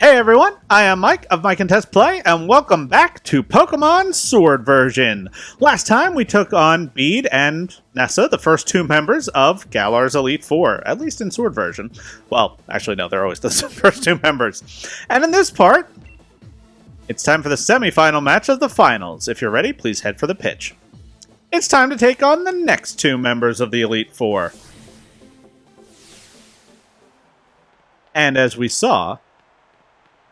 Hey everyone, I am Mike of mikeandtessplay, and welcome back to Pokemon Sword version. Last time we took on Bede and Nessa, the first two members of Galar's Elite Four, at least in Sword version. Well, actually no, they're always the first two members. And in this part, it's time for the semi-final match of the finals. If you're ready, please head for the pitch. It's time to take on the next two members of the Elite Four. And as we saw,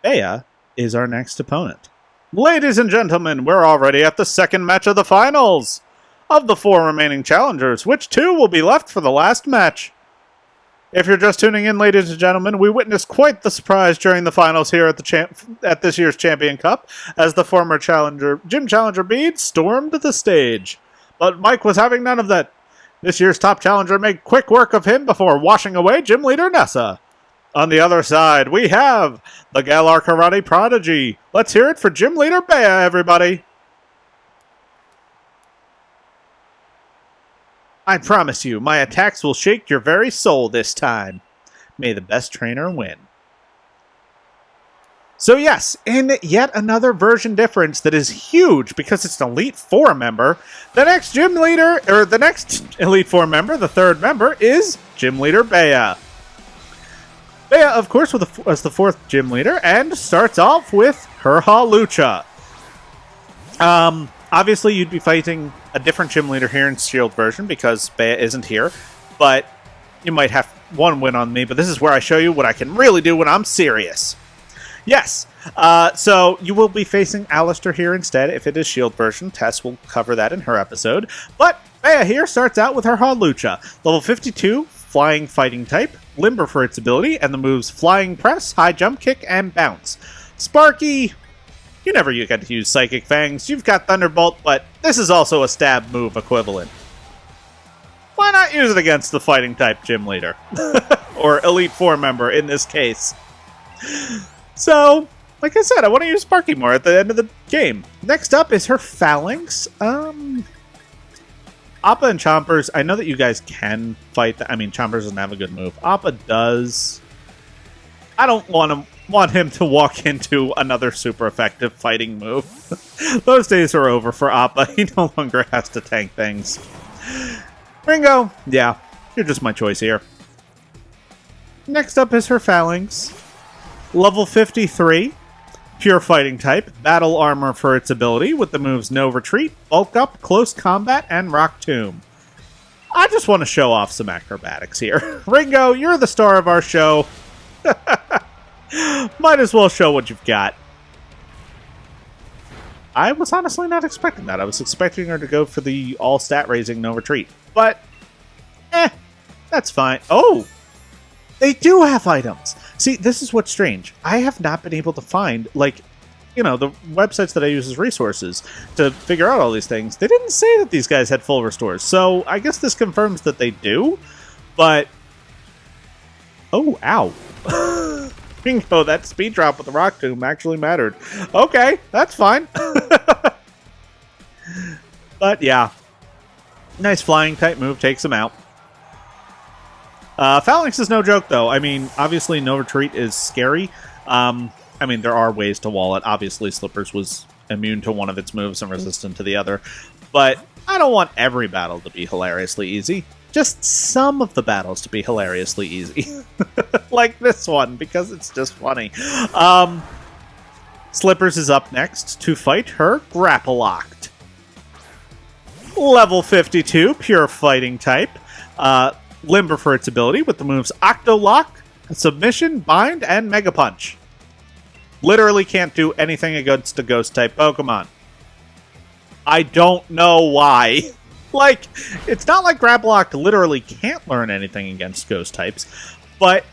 Bea is our next opponent. Ladies and gentlemen, we're already at the second match of the finals. Of the four remaining challengers, which two will be left for the last match? If you're just tuning in, ladies and gentlemen, we witnessed quite the surprise during the finals here at this year's Champion Cup, as the former Gym Challenger Bede stormed the stage. But Mike was having none of that. This year's top challenger made quick work of him before washing away Gym Leader Nessa. On the other side, we have the Galar Karate Prodigy. Let's hear it for Gym Leader Bea, everybody. I promise you, my attacks will shake your very soul this time. May the best trainer win. So yes, in yet another version difference that is huge because it's an Elite Four member, the next Elite Four member, the third member, is Gym Leader Bea. Bea, of course, was the fourth gym leader, and starts off with her Hawlucha. Obviously, you'd be fighting a different gym leader here in Shield version, because Bea isn't here, but you might have one win on me, but this is where I show you what I can really do when I'm serious. Yes, so you will be facing Alistair here instead, if it is Shield version. Tess will cover that in her episode, but Bea here starts out with her Hawlucha. Level 52, Flying Fighting type, Limber for its ability, and the moves Flying Press, High Jump Kick, and Bounce. Sparky, you never get to use Psychic Fangs. You've got Thunderbolt, but this is also a stab move equivalent. Why not use it against the Fighting type gym leader? Or Elite Four member in this case. So, like I said, I want to use Sparky more at the end of the game. Next up is her Phalanx. Appa and Chompers, I know that you guys can fight. I mean, Chompers doesn't have a good move. Appa does. I don't want him to walk into another super effective fighting move. Those days are over for Appa. He no longer has to tank things. Ringo, yeah, you're just my choice here. Next up is her Phalanx. Level 53. Pure Fighting type, Battle Armor for its ability, with the moves No Retreat, Bulk Up, Close Combat, and Rock Tomb. I just want to show off some acrobatics here. Ringo, you're the star of our show. Might as well show what you've got. I was honestly not expecting that. I was expecting her to go for the all-stat raising No Retreat. But, that's fine. Oh! They do have items! See, this is what's strange. I have not been able to find, the websites that I use as resources to figure out all these things. They didn't say that these guys had full restores, so I guess this confirms that they do, but... Oh, ow. Bingo, that speed drop with the Rock Tomb actually mattered. Okay, that's fine. But, yeah. Nice flying type move, takes him out. Phalanx is no joke, though. I mean, obviously, No Retreat is scary. I mean, there are ways to wall it. Obviously, Slippers was immune to one of its moves and resistant to the other. But I don't want every battle to be hilariously easy. Just some of the battles to be hilariously easy. Like this one, because it's just funny. Slippers is up next to fight her Grapple-Locked. Level 52, Pure Fighting type. Limber for its ability, with the moves Octo-Lock, Submission, Bind, and Mega Punch. Literally can't do anything against a Ghost-type Pokemon. I don't know why. It's not like Grapple-Locked literally can't learn anything against Ghost-types, but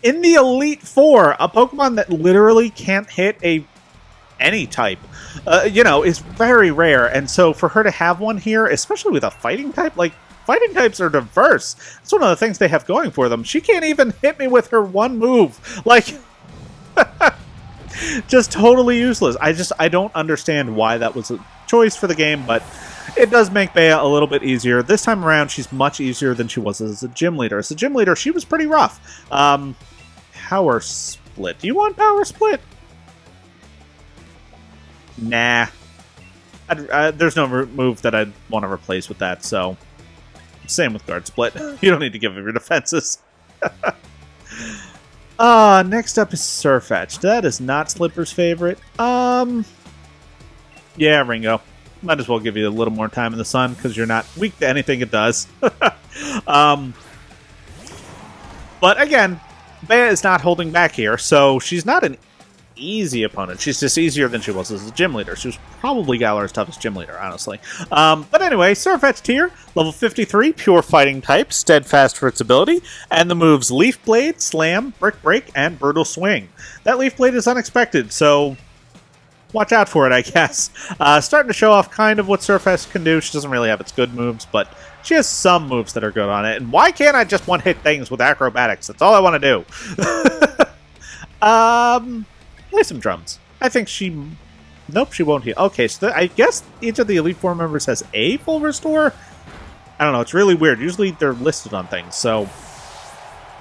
in the Elite Four, a Pokemon that literally can't hit any type, is very rare, and so for her to have one here, especially with a Fighting type, Fighting types are diverse. That's one of the things they have going for them. She can't even hit me with her one move. Just totally useless. I don't understand why that was a choice for the game, but it does make Bea a little bit easier. This time around, she's much easier than she was as a gym leader. As a gym leader, she was pretty rough. Power split. Do you want power split? Nah. There's no move that I'd want to replace with that, so... Same with guard split. You don't need to give up your defenses. Next up is Surfetch. That is not Slipper's favorite. Yeah, Ringo. Might as well give you a little more time in the sun, because you're not weak to anything it does. But again, Bea is not holding back here, so she's not an easy opponent. She's just easier than she was as a gym leader. She was probably Galar's toughest gym leader, honestly. But anyway, Surfetch tier, level 53, pure fighting type, steadfast for its ability, and the moves Leaf Blade, Slam, Brick Break, and Brutal Swing. That Leaf Blade is unexpected, so watch out for it, I guess. Starting to show off kind of what Surfetch can do. She doesn't really have its good moves, but she has some moves that are good on it. And why can't I just one-hit things with acrobatics? That's all I want to do. Play some drums. I think she... Nope, she won't heal. Okay, so I guess each of the Elite Four members has a full restore? I don't know, it's really weird. Usually they're listed on things, so...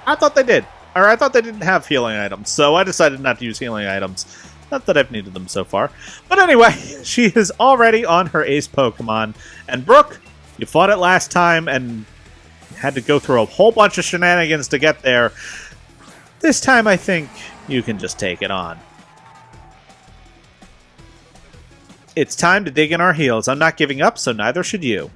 I thought they did. Or I thought they didn't have healing items, so I decided not to use healing items. Not that I've needed them so far. But anyway, she is already on her ace Pokemon. And Brooke, you fought it last time and had to go through a whole bunch of shenanigans to get there. This time I think you can just take it on. It's time to dig in our heels. I'm not giving up, so neither should you.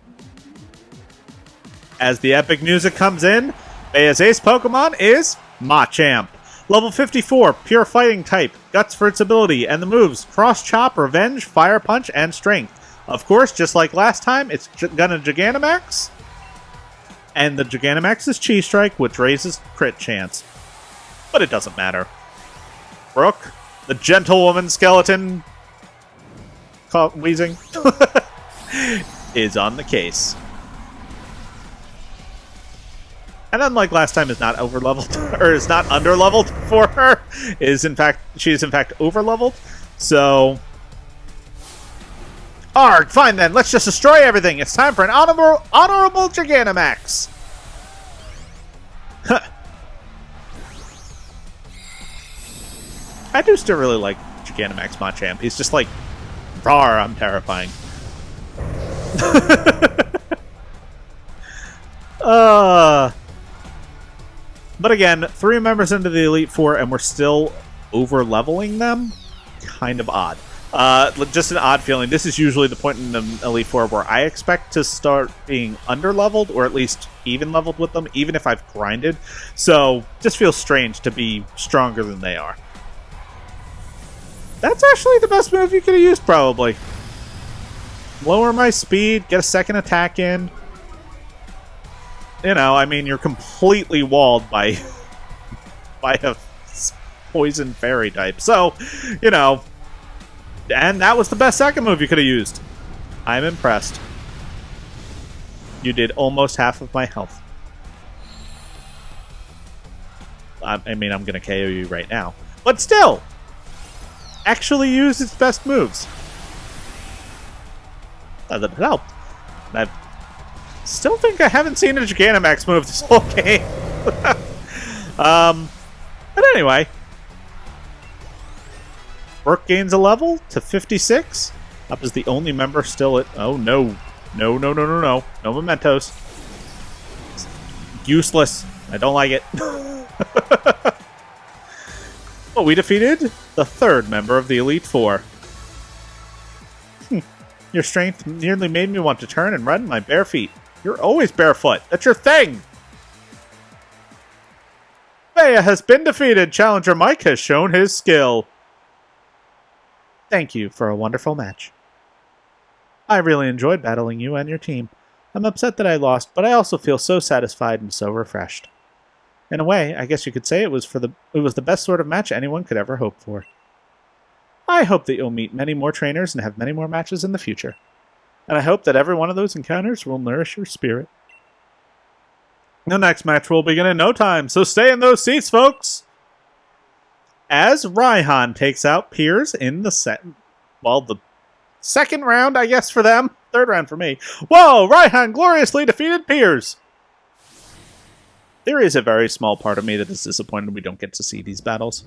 As the epic music comes in, Bea's ace Pokemon is Machamp. Level 54, pure fighting type, guts for its ability, and the moves Cross Chop, Revenge, Fire Punch, and Strength. Of course, just like last time, it's gonna Gigantamax. And the Gigantamax is Chi Strike, which raises crit chance. But it doesn't matter. Brooke, the gentlewoman skeleton... wheezing is on the case. And unlike last time, is not over-leveled, or is not under-leveled for her. She is in fact over-leveled. So... Arg, fine then, let's just destroy everything. It's time for an honorable Gigantamax. I do still really like Gigantamax Machamp. He's just like... Rawr, I'm terrifying. But again, 3 members into the Elite Four and we're still over-leveling them? Kind of odd. Just an odd feeling. This is usually the point in the Elite Four where I expect to start being under-leveled, or at least even-leveled with them, even if I've grinded. So, just feels strange to be stronger than they are. That's actually the best move you could have used, probably. Lower my speed, get a second attack in. You know, I mean, you're completely walled by a poison fairy type. So, you know, and that was the best second move you could have used. I'm impressed. You did almost half of my health. I mean, I'm going to KO you right now. But still! Actually use its best moves. Not that it helped. I still think I haven't seen a Gigantamax move this whole game. But anyway. Brooke gains a level to 56. Up is the only member still at... Oh, no. No, no, no, no, no. No mementos. It's useless. I don't like it. Well, we defeated the 3rd member of the Elite Four. Your strength nearly made me want to turn and run my bare feet. You're always barefoot. That's your thing! Bea has been defeated. Challenger Mike has shown his skill. Thank you for a wonderful match. I really enjoyed battling you and your team. I'm upset that I lost, but I also feel so satisfied and so refreshed. In a way, I guess you could say it was the best sort of match anyone could ever hope for. I hope that you'll meet many more trainers and have many more matches in the future. And I hope that every one of those encounters will nourish your spirit. The next match will begin in no time, so stay in those seats, folks! As Raihan takes out Piers in the second round, I guess, for them. 3rd round for me. Whoa! Raihan gloriously defeated Piers! There is a very small part of me that is disappointed we don't get to see these battles.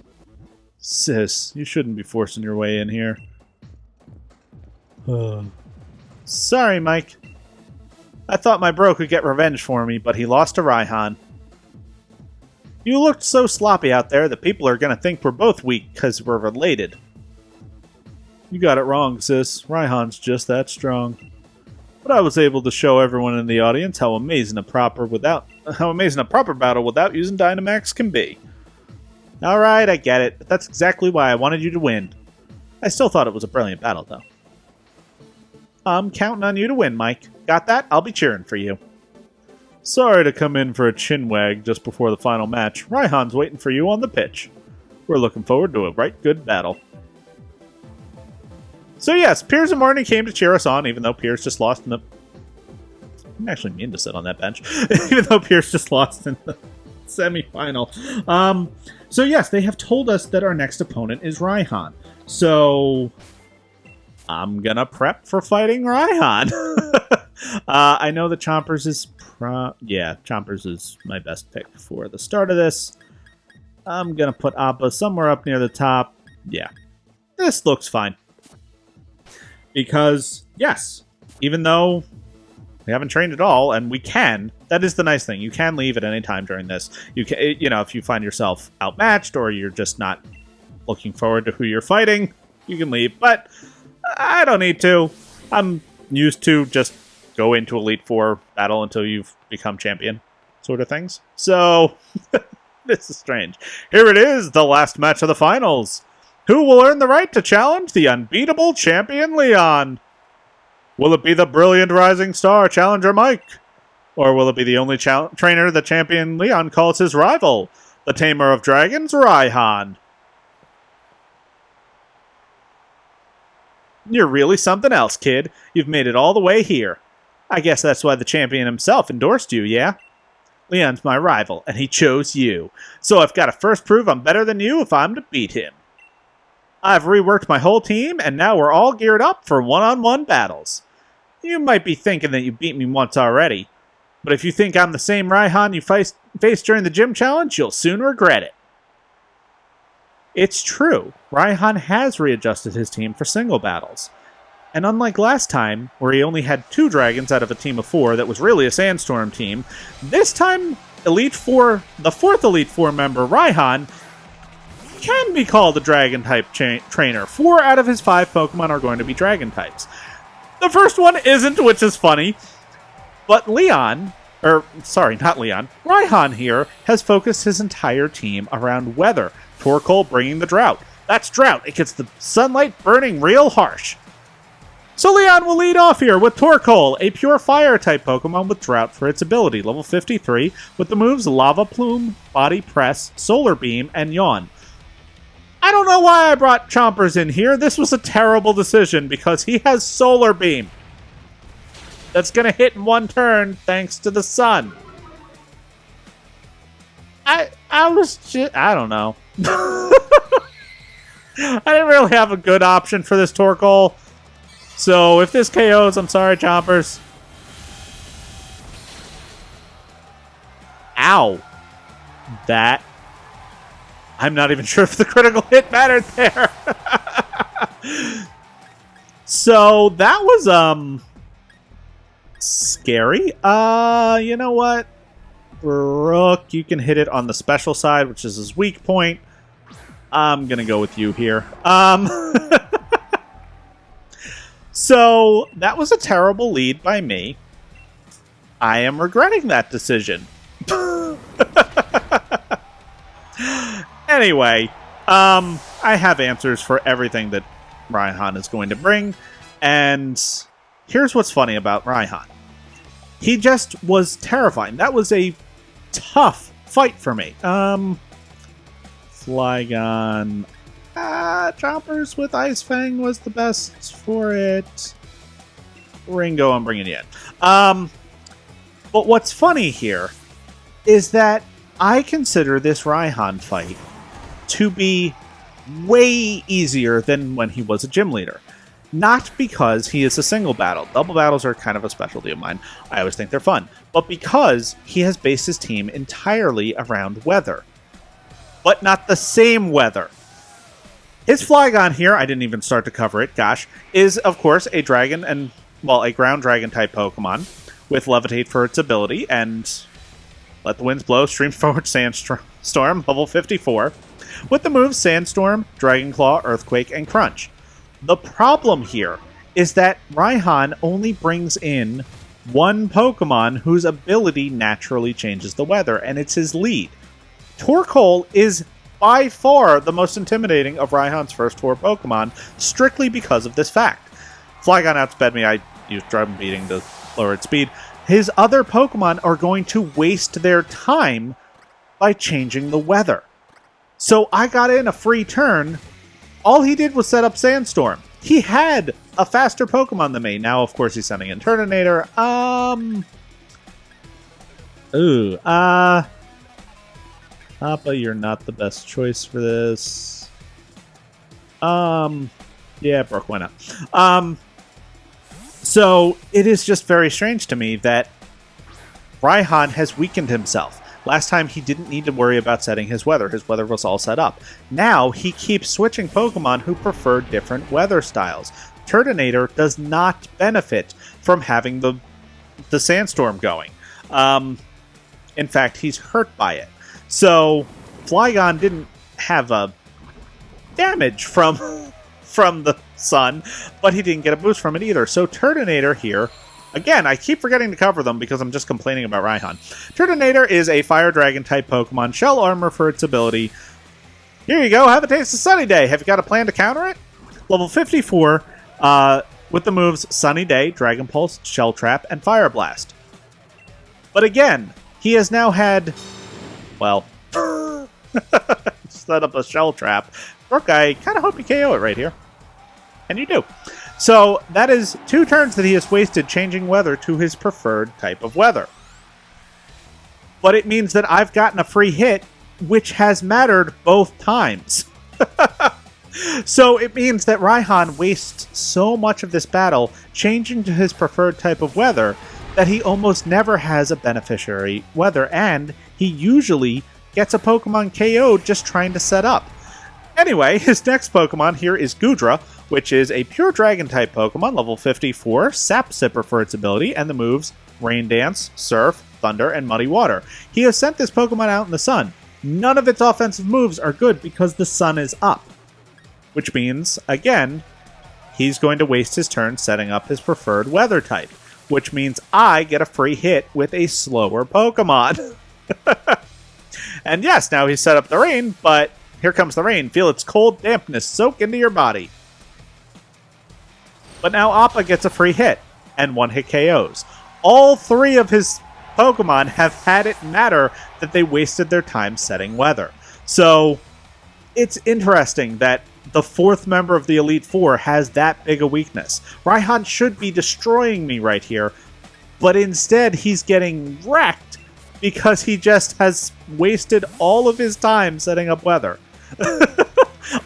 Sis, you shouldn't be forcing your way in here. Sorry, Mike. I thought my bro could get revenge for me, but he lost to Raihan. You looked so sloppy out there that people are going to think we're both weak because we're related. You got it wrong, sis. Raihan's just that strong. But I was able to show everyone in the audience how amazing a proper battle without using Dynamax can be. Alright, I get it, but that's exactly why I wanted you to win. I still thought it was a brilliant battle, though. I'm counting on you to win, Mike. Got that? I'll be cheering for you. Sorry to come in for a chinwag just before the final match. Raihan's waiting for you on the pitch. We're looking forward to a right good battle. So yes, Piers and Marnie came to cheer us on, even though Piers just lost in the... I'm actually mean to sit on that bench. Even though Piers just lost in the semi-final. So yes, they have told us that our next opponent is Raihan. So I'm gonna prep for fighting Raihan. I know that Chompers is... Chompers is my best pick for the start of this. I'm gonna put Appa somewhere up near the top. Yeah, this looks fine. Because, yes, even though we haven't trained at all, and we can, that is the nice thing. You can leave at any time during this. You can, if you find yourself outmatched or you're just not looking forward to who you're fighting, you can leave. But I don't need to. I'm used to just go into Elite Four battle until you've become champion, sort of things. So, this is strange. Here it is, the last match of the finals. Who will earn the right to challenge the unbeatable champion Leon? Will it be the brilliant rising star challenger Mike? Or will it be the only trainer the champion Leon calls his rival, the tamer of dragons, Raihan? You're really something else, kid. You've made it all the way here. I guess that's why the champion himself endorsed you, yeah? Leon's my rival, and he chose you. So I've got to first prove I'm better than you if I'm to beat him. I've reworked my whole team, and now we're all geared up for one-on-one battles. You might be thinking that you beat me once already, but if you think I'm the same Raihan you faced during the gym challenge, you'll soon regret it. It's true, Raihan has readjusted his team for single battles. And unlike last time, where he only had 2 dragons out of a team of 4 that was really a Sandstorm team, this time, the 4th Elite Four member, Raihan, can be called a Dragon-type trainer. 4 out of his 5 Pokemon are going to be Dragon types. The first one isn't, which is funny. But Raihan here has focused his entire team around weather. Torkoal bringing the drought. That's drought. It gets the sunlight burning real harsh. So Leon will lead off here with Torkoal, a pure fire-type Pokemon with drought for its ability. Level 53, with the moves Lava Plume, Body Press, Solar Beam, and Yawn. I don't know why I brought Chompers in here. This was a terrible decision because he has Solar Beam. That's going to hit in 1 turn thanks to the sun. I don't know. I didn't really have a good option for this Torkoal. So if this KOs, I'm sorry, Chompers. Ow. That. I'm not even sure if the critical hit mattered there. So that was scary. You know what? Rook, you can hit it on the special side, which is his weak point. I'm gonna go with you here. So that was a terrible lead by me. I am regretting that decision. Anyway, I have answers for everything that Raihan is going to bring, and here's what's funny about Raihan. He just was terrifying. That was a tough fight for me. Flygon. Chompers with Ice Fang was the best for it. Ringo, I'm bringing you in. But what's funny here is that I consider this Raihan fight to be way easier than when he was a gym leader. Not because he is a single battle. Double battles are kind of a specialty of mine. I always think they're fun. But because he has based his team entirely around weather. But not the same weather. His Flygon here, I didn't even start to cover it, gosh, is, of course, a dragon and, well, a ground dragon-type Pokemon with Levitate for its ability, and Let the Winds Blow, Stream Forward Sandstorm, level 54, with the moves Sandstorm, Dragon Claw, Earthquake, and Crunch. The problem here is that Raihan only brings in one Pokemon whose ability naturally changes the weather, and it's his lead. Torkoal is by far the most intimidating of Raihan's first 4 Pokemon, strictly because of this fact. Flygon outsped me, I used Drum Beating to lower its speed. His other Pokemon are going to waste their time by changing the weather. So I got in a free turn. All he did was set up Sandstorm. He had a faster Pokemon than me. Now, of course, he's sending in Turtonator. Appa, you're not the best choice for this. Yeah, Brooke, why not? So, it is just very strange to me that Raihan has weakened himself. Last time, he didn't need to worry about setting his weather. His weather was all set up. Now, he keeps switching Pokemon who prefer different weather styles. Turtonator does not benefit from having the Sandstorm going. In fact, he's hurt by it. So, Flygon didn't have a damage from the sun, but he didn't get a boost from it either. So, Turtonator here, again, I keep forgetting to cover them because I'm just complaining about Raihan. Turtonator is a Fire Dragon type Pokemon, Shell Armor for its ability. Here you go, have a taste of Sunny Day. Have you got a plan to counter it? Level 54, with the moves Sunny Day, Dragon Pulse, Shell Trap, and Fire Blast. But again, he has now had, well, set up a Shell Trap. Brooke, I kind of hope you KO it right here. And you do. So, that is 2 turns that he has wasted changing weather to his preferred type of weather. But it means that I've gotten a free hit, which has mattered both times. So, it means that Raihan wastes so much of this battle changing to his preferred type of weather that he almost never has a beneficiary weather, and he usually gets a Pokemon KO'd just trying to set up. Anyway, his next Pokemon here is Goodra, which is a pure Dragon-type Pokemon, level 54, Sap Sipper for its ability, and the moves Rain Dance, Surf, Thunder, and Muddy Water. He has sent this Pokemon out in the sun. None of its offensive moves are good because the sun is up. Which means, again, he's going to waste his turn setting up his preferred weather type. Which means I get a free hit with a slower Pokemon. And yes, now he's set up the rain, but here comes the rain. Feel its cold dampness soak into your body. But now Appa gets a free hit, and 1-hit KOs. All 3 of his Pokemon have had it matter that they wasted their time setting weather. So, it's interesting that the 4th member of the Elite Four has that big a weakness. Raihan should be destroying me right here, but instead he's getting wrecked because he just has wasted all of his time setting up weather.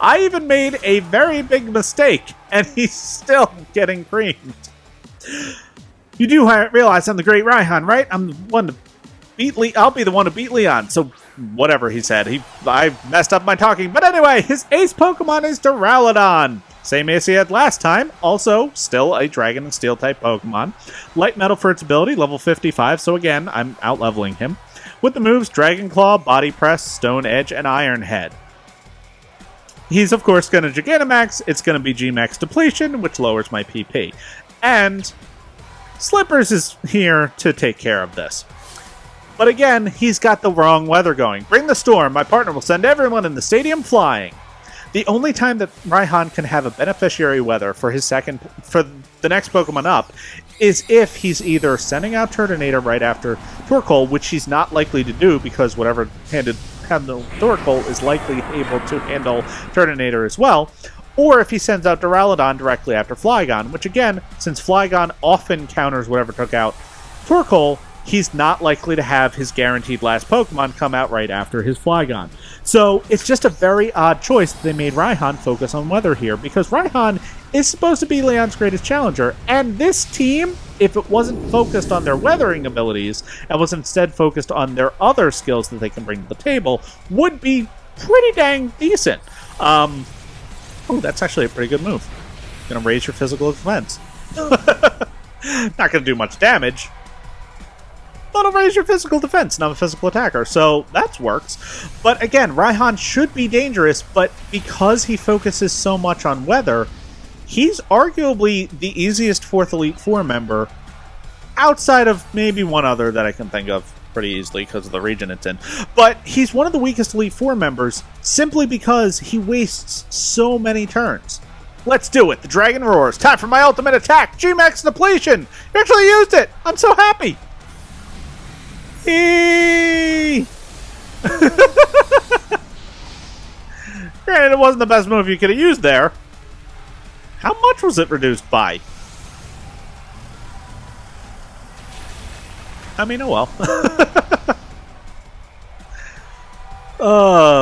I even made a very big mistake, and he's still getting creamed. You do realize I'm the great Raihan, right? I'm the one to beat I'll be the one to beat Leon. So, whatever he said. I messed up my talking. But anyway, his ace Pokemon is Duraludon. Same ace he had last time. Also, still a Dragon and Steel type Pokemon. Light Metal for its ability, level 55. So again, I'm out-leveling him. With the moves Dragon Claw, Body Press, Stone Edge, and Iron Head. He's, of course, going to Gigantamax. It's going to be G-Max Depletion, which lowers my PP. And Slippers is here to take care of this. But again, he's got the wrong weather going. Bring the storm. My partner will send everyone in the stadium flying. The only time that Raihan can have a beneficiary weather for the next Pokemon up is if he's either sending out Turtonator right after Torkoal, which he's not likely to do because whatever handle Torkoal is likely able to handle Turtonator as well, or if he sends out Duraludon directly after Flygon, which again, since Flygon often counters whatever took out Torkoal, he's not likely to have his guaranteed last Pokemon come out right after his Flygon. So, it's just a very odd choice that they made Raihan focus on weather here, because Raihan is supposed to be Leon's greatest challenger, and this team, if it wasn't focused on their weathering abilities, and was instead focused on their other skills that they can bring to the table, would be pretty dang decent. Oh, that's actually a pretty good move. Gonna raise your physical defense. Not gonna do much damage, but it'll raise your physical defense, and I'm a physical attacker, so that works. But again, Raihan should be dangerous, but because he focuses so much on weather, he's arguably the easiest 4th Elite Four member, outside of maybe one other that I can think of pretty easily because of the region it's in. But he's one of the weakest Elite Four members simply because he wastes so many turns. Let's do it. The dragon roars. Time for my ultimate attack. G-Max depletion. You actually used it. I'm so happy. Eee! Granted, it wasn't the best move you could have used there. How much was it reduced by? I mean, oh well.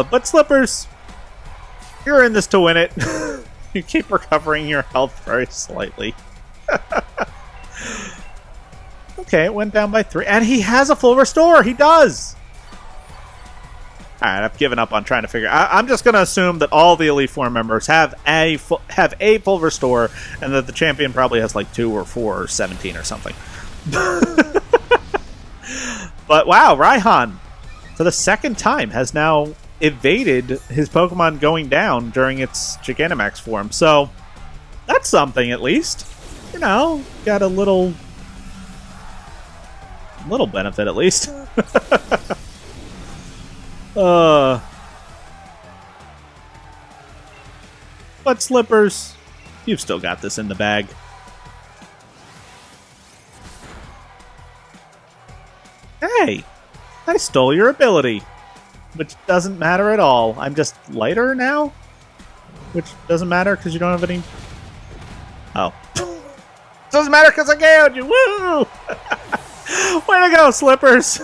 But Slippers, you're in this to win it. You keep recovering your health very slightly. Okay, it went down by 3. And he has a full restore! He does! Alright, I've given up on trying to figure... I'm just going to assume that all the Elite Four members have a full restore, and that the champion probably has like 2 or 4 or 17 or something. But wow, Raihan, for the second time, has now evaded his Pokemon going down during its Gigantamax form. So, that's something at least. You know, got a little benefit at least. But Slippers, you've still got this in the bag. Hey, I stole your ability, which doesn't matter at all. I'm just lighter now, which doesn't matter because you don't have any... Oh. Doesn't matter because I KO'd you. Woo! Way to go, Slippers.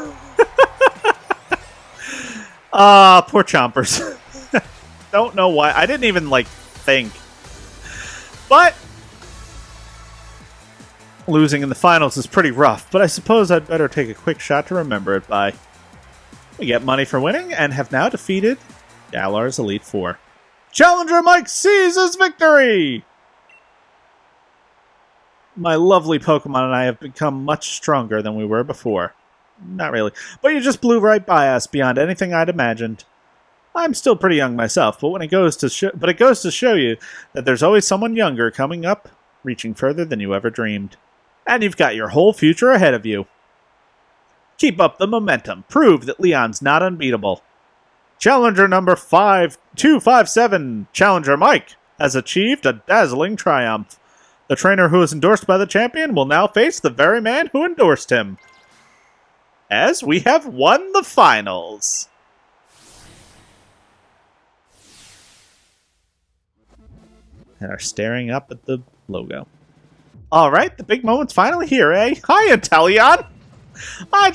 Poor Chompers. Don't know why. I didn't even, like, think. But losing in the finals is pretty rough, but I suppose I'd better take a quick shot to remember it by. We get money for winning and have now defeated Galar's Elite Four. Challenger Mike seizes victory! My lovely Pokemon and I have become much stronger than we were before. Not really. But you just blew right by us beyond anything I'd imagined. I'm still pretty young myself, but it goes to show you that there's always someone younger coming up, reaching further than you ever dreamed. And you've got your whole future ahead of you. Keep up the momentum. Prove that Leon's not unbeatable. Challenger number 5257, Challenger Mike, has achieved a dazzling triumph. The trainer who is endorsed by the champion will now face the very man who endorsed him. As we have won the finals. And are staring up at the logo. Alright, the big moment's finally here, eh? Hi, Inteleon! I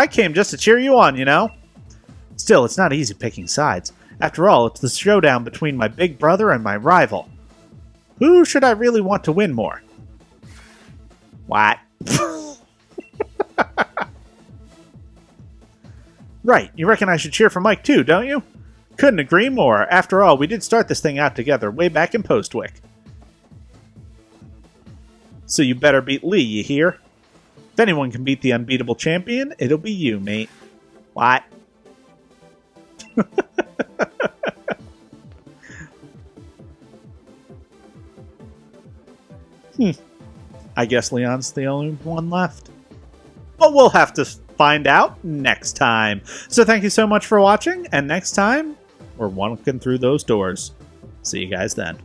came just to cheer you on, you know? Still, it's not easy picking sides. After all, it's the showdown between my big brother and my rival. Who should I really want to win more? What? Right, you reckon I should cheer for Mike too, don't you? Couldn't agree more. After all, we did start this thing out together way back in Postwick. So you better beat Lee, you hear? If anyone can beat the unbeatable champion, it'll be you, mate. What? I guess Leon's the only one left. But we'll have to find out next time. So thank you so much for watching, and next time, we're walking through those doors. See you guys then.